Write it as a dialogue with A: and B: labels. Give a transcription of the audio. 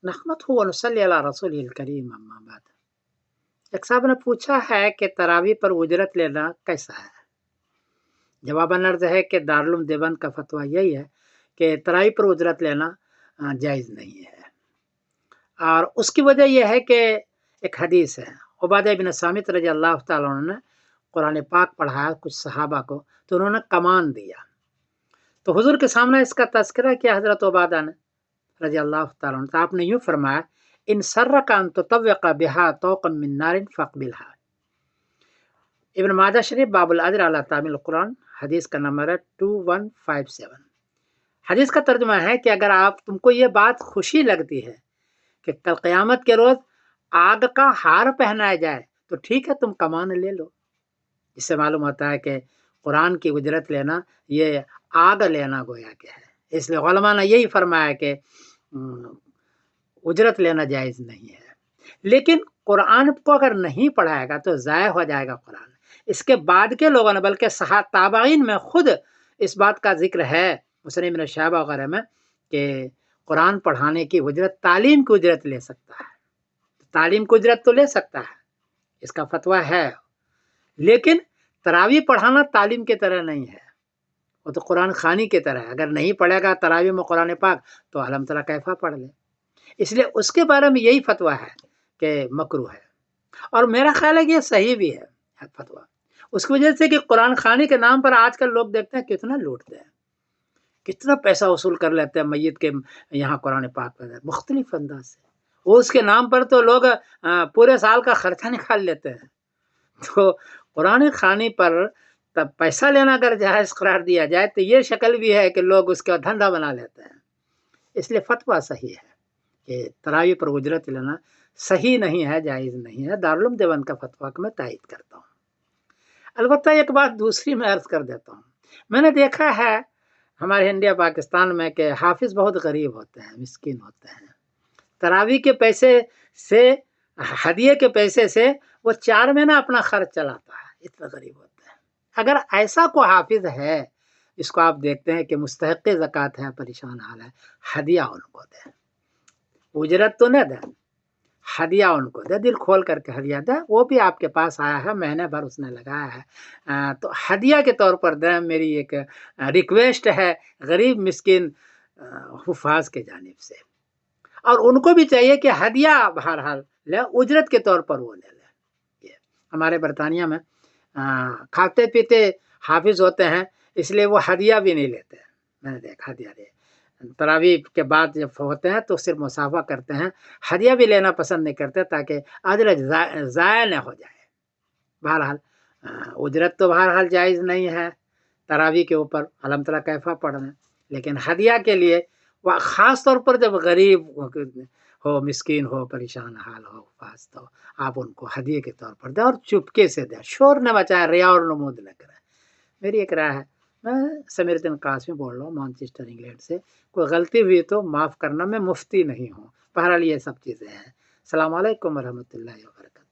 A: नहमदुहु व नुसल्ली अला रसूलिल करीम अम्मा बाद। एक साहब ने पूछा है कि तरावी पर उजरत लेना कैसा है। जवाबन अर्ज है कि दारुल देवबंद का फतवा यही है कि तरावी पर उजरत लेना जायज़ नहीं है। और उसकी वजह यह है कि एक हदीस है, उबादा इब्न सामित रज़ी अल्लाह तआला अन्हु ने कुरान पाक पढ़ाया कुछ सहाबा को, तो उन्होंने कमान दिया, तो हुजूर के सामने इसका तज़किरा किया हज़रत उबादा ने रज़ी अल्लाह तआला अन्हु। तो आपने यूँ फरमाया, इन सर्रका अन तुतव्विक़ बिहा तौक़न मिन नारिन फ़क़बिलहा। इब्न माजा शरीफ बाबुल अज्र अला तामील कुरान, हदीस का नंबर है 2157। हदीस का तर्जुमा है कि अगर आप तुमको ये बात खुशी लगती है कि कल क़यामत के रोज़ आग का हार पहनाया जाए तो ठीक है, तुम कमान ले लो। इससे मालूम होता है कि कुरान की उजरत लेना ये आग लेना गोया के है। इसलिए उलमा ने यही फरमाया कि उजरत लेना जायज़ नहीं है। लेकिन कुरान को अगर नहीं पढ़ाएगा तो ज़ाया हो जाएगा कुरान। इसके बाद के लोगों ने, बल्कि ताबईन में खुद इस बात का जिक्र है मुस्नद इब्न शहबा वगैरह में कि कुरान पढ़ाने की उजरत, तालीम की उजरत ले सकता है। तालीम की उजरत तो ले सकता है, इसका फतवा है, लेकिन तरावी पढ़ाना तालीम की तरह नहीं है, वो तो कुरान खानी की तरह है। अगर नहीं पढ़ेगा तरावी में कुरान पाक तो अलम तरा कैफा पढ़ ले। इसलिए उसके बारे में यही फतवा है कि मकरूह है, और मेरा ख्याल है कि ये सही भी है फतवा। उसकी वजह से कि कुरान खानी के नाम पर आजकल लोग देखते हैं कितना लूटते हैं, कितना पैसा वसूल कर लेते हैं मैयत के यहाँ कुरान पाक पर मुख्तलिफ अंदाज से। वो उसके नाम पर तो लोग पूरे साल का खर्चा निकाल लेते हैं। तो कुरान खानी पर तब पैसा लेना अगर जायज़ करार दिया जाए तो ये शक्ल भी है कि लोग उसका धंधा बना लेते हैं। इसलिए फतवा सही है कि तरावी पर उजरत लेना सही नहीं है, जायज़ नहीं है। दारुल देवबंद का फतवा को मैं तायद करता हूँ। अलबत्ता एक बात दूसरी मैं अर्ज़ कर देता हूँ, मैंने देखा है हमारे इंडिया पाकिस्तान में कि हाफिज़ बहुत गरीब होते हैं, मिस्कीन होते हैं। तरावी के पैसे से, हदिये के पैसे से वो 4 महीना अपना खर्च चलाता है, इतना गरीब होता है। अगर ऐसा कोई हाफिज़ है, इसको आप देखते हैं कि मुस्तहिक़ ज़कात है, परेशान हाल है, हदिया उनको दें, उजरत तो न दें, हदिया उनको दे, दिल खोल करके हदिया दे। वो भी आपके पास आया है, महीने भर उसने लगाया है, तो हदिया के तौर पर दें। मेरी एक रिक्वेस्ट है गरीब मिस्किन हुफ़ाज़ के जानिब से, और उनको भी चाहिए कि हदिया बहरहाल ले, उजरत के तौर पर वो ले लें। हमारे बरतानिया में खाते पीते हाफिज़ होते हैं, इसलिए वो हदिया भी नहीं लेते। मैंने देखा हदिया ले, तरावी के बाद जब होते हैं तो सिर्फ मुसाफा करते हैं, हदिया भी लेना पसंद नहीं करते ताकि अजर ज़ाया न हो जाए। बहरहाल उजरत तो बहरहाल जायज़ नहीं है तरावी के ऊपर, अलम तरा कैफा पढ़ना, लेकिन हदिया के लिए वह ख़ास तौर पर जब गरीब हो, मिस्कीन हो, परेशान हाल हो, फास, तो आप उनको हदिये के तौर पर दें और चुपके से दें, शोर न मचाएं, रिया और नमूद न करें। मेरी एक राय है। मैं समीरुद्दीन कासमी बोल रहा हूँ मैनचेस्टर इंग्लैंड से। कोई गलती हुई तो माफ़ करना, मैं मुफ्ती नहीं हूँ। बहरहाल ये सब चीज़ें हैं। अस्सलामु अलैकुम व रहमतुल्लाहि व बरकातहू।